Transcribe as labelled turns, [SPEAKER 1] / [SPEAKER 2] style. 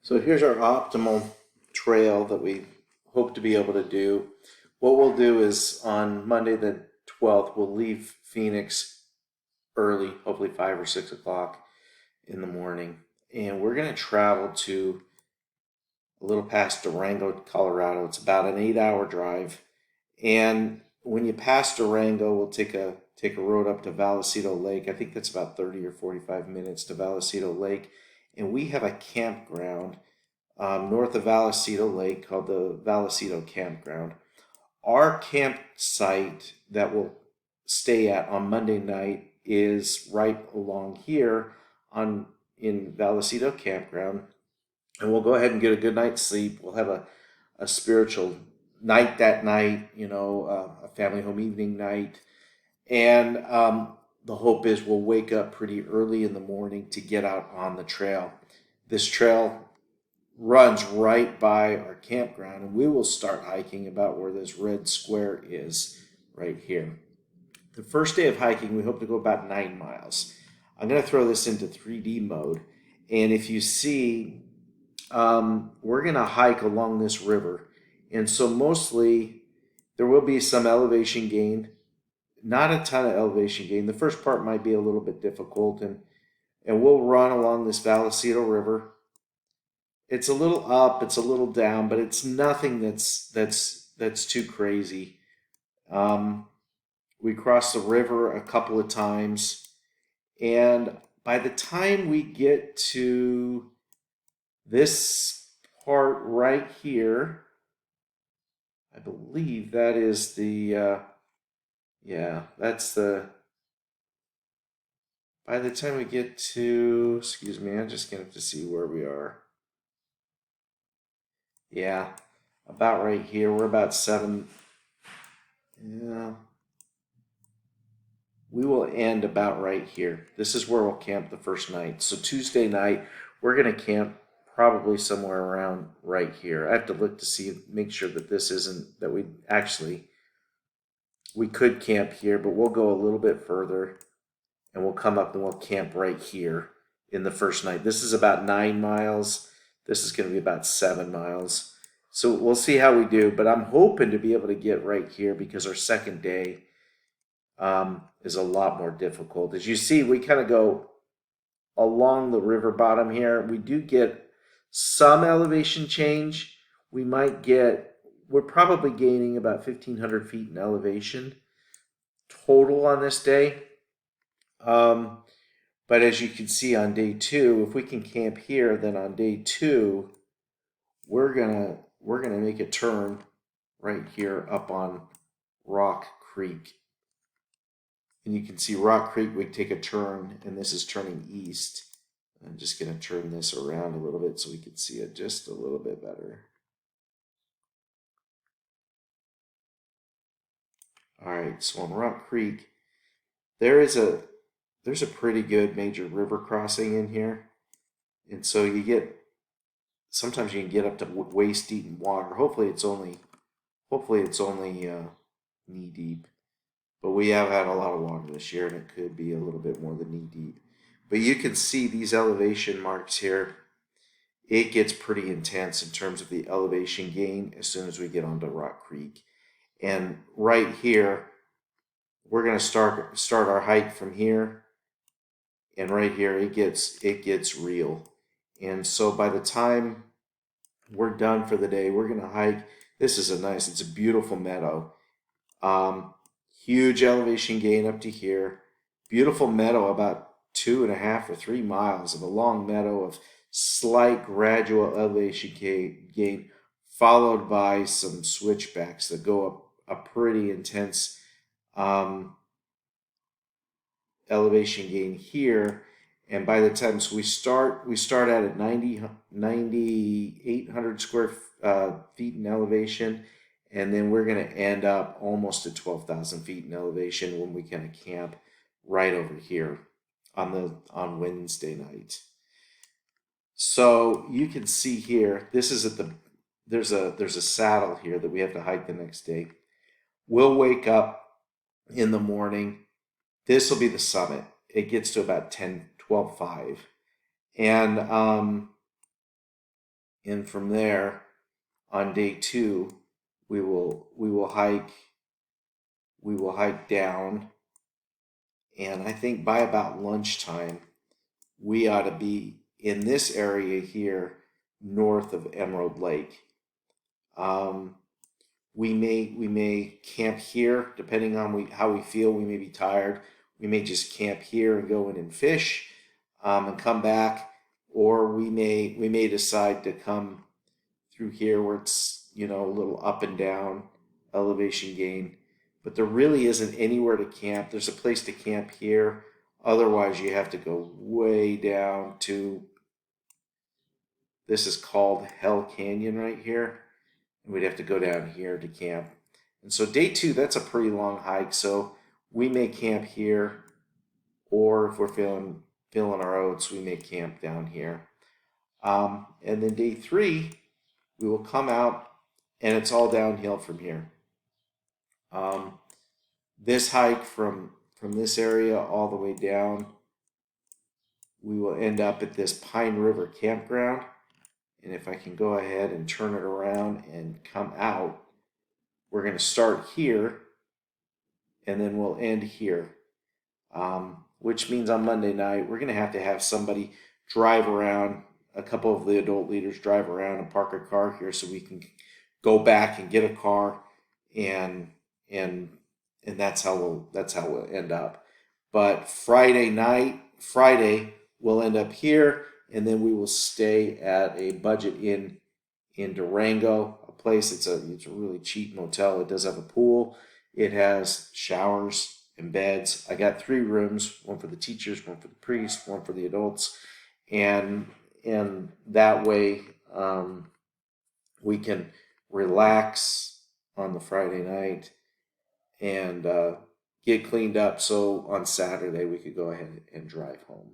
[SPEAKER 1] So here's our optimal trail that we hope to be able to do. What we'll do is on Monday the 12th, we'll leave Phoenix early, hopefully 5 or 6 o'clock in the morning. And we're going to travel to a little past Durango, Colorado. It's about an 8 hour drive. And when you pass Durango, we'll take a road up to Vallecito Lake. I think that's about 30 or 45 minutes to Vallecito Lake. And we have a campground north of Vallecito Lake called the Vallecito Campground. Our campsite that we'll stay at on Monday night is right along here on in Vallecito Campground, and we'll go ahead and get a good night's sleep. We'll have a spiritual night that night, a family home evening night, and the hope is we'll wake up pretty early in the morning to get out on the trail. This trail runs right by our campground, and we will start hiking about where this red square is right here. The first day of hiking, we hope to go about 9 miles. I'm going to throw this into 3D mode, and if you see, we're going to hike along this river, and so mostly there will be some elevation gain, not a ton of elevation gain. The first part might be a little bit difficult, and we'll run along this Vallecito River. It's a little up, it's a little down, but it's nothing that's too crazy. Um, we crossed the river a couple of times, and by the time we get to this part right here, I believe that is yeah, that's the. By the time we get to, excuse me, I'm just gonna have to see where we are. Yeah, about right here. We're about seven. Yeah, we will end about right here. This is where we'll camp the first night. So Tuesday night, we're going to camp probably somewhere around right here. I have to look to see, make sure that this isn't, that we could camp here, but we'll go a little bit further and we'll come up and we'll camp right here in the first night. This is about 9 miles. This is going to be about 7 miles. So we'll see how we do, but I'm hoping to be able to get right here because our second day is a lot more difficult. As you see, we kind of go along the river bottom here. We do get some elevation change. We're probably gaining about 1,500 feet in elevation total on this day. Um, but as you can see on day two, if we can camp here, then on day two, we're gonna make a turn right here up on Rock Creek. And you can see Rock Creek, we take a turn, and this is turning east. I'm just going to turn this around a little bit so we can see it just a little bit better. All right, so on Rock Creek, there is a there's a pretty good major river crossing in here, and so sometimes you can get up to waist deep in water. Hopefully it's only knee deep. But we have had a lot of water this year, and it could be a little bit more than knee deep. But you can see these elevation marks here. It gets pretty intense in terms of the elevation gain as soon as we get onto Rock Creek. And right here, we're going to start our hike from here. And right here, it gets real. And so by the time we're done for the day, we're going to hike. It's a beautiful meadow. Um, Huge elevation gain up to here. Beautiful meadow, about 2.5 or 3 miles of a long meadow of slight gradual elevation gain, followed by some switchbacks that go up a pretty intense um, elevation gain here. And by the time we start out at 9,800 square feet in elevation, and then we're going to end up almost at 12,000 feet in elevation when we kind of camp right over here on Wednesday night. So you can see here, this is at the there's a saddle here that we have to hike the next day. We'll wake up in the morning. This will be the summit. It gets to about 10, 12, 5. And and from there, on day 2, we will hike down, and I think by about lunchtime we ought to be in this area here north of Emerald Lake. We may camp here depending on how we feel. We may be tired. We may just camp here and go in and fish, and come back, or we may decide to come through here where it's a little up and down elevation gain. But there really isn't anywhere to camp. There's a place to camp here. Otherwise, you have to go way down to, this is called Hell Canyon right here. And we'd have to go down here to camp. And so day 2, that's a pretty long hike. So we may camp here, or if we're feeling our oats, we may camp down here. And then day 3, we will come out, and it's all downhill from here. This hike from this area all the way down, we will end up at this Pine River campground. And if I can go ahead and turn it around and come out, we're going to start here, and then we'll end here. Which means on Monday night, we're going to have somebody drive around, a couple of the adult leaders drive around and park a car here so we can go back and get a car, and that's how we'll end up. But Friday we'll end up here, and then we will stay at a budget inn in Durango, a place. It's a really cheap motel. It does have a pool. It has showers and beds. I got 3 rooms: one for the teachers, one for the priests, one for the adults, and that way we can relax on the Friday night and get cleaned up, so on Saturday we could go ahead and drive home.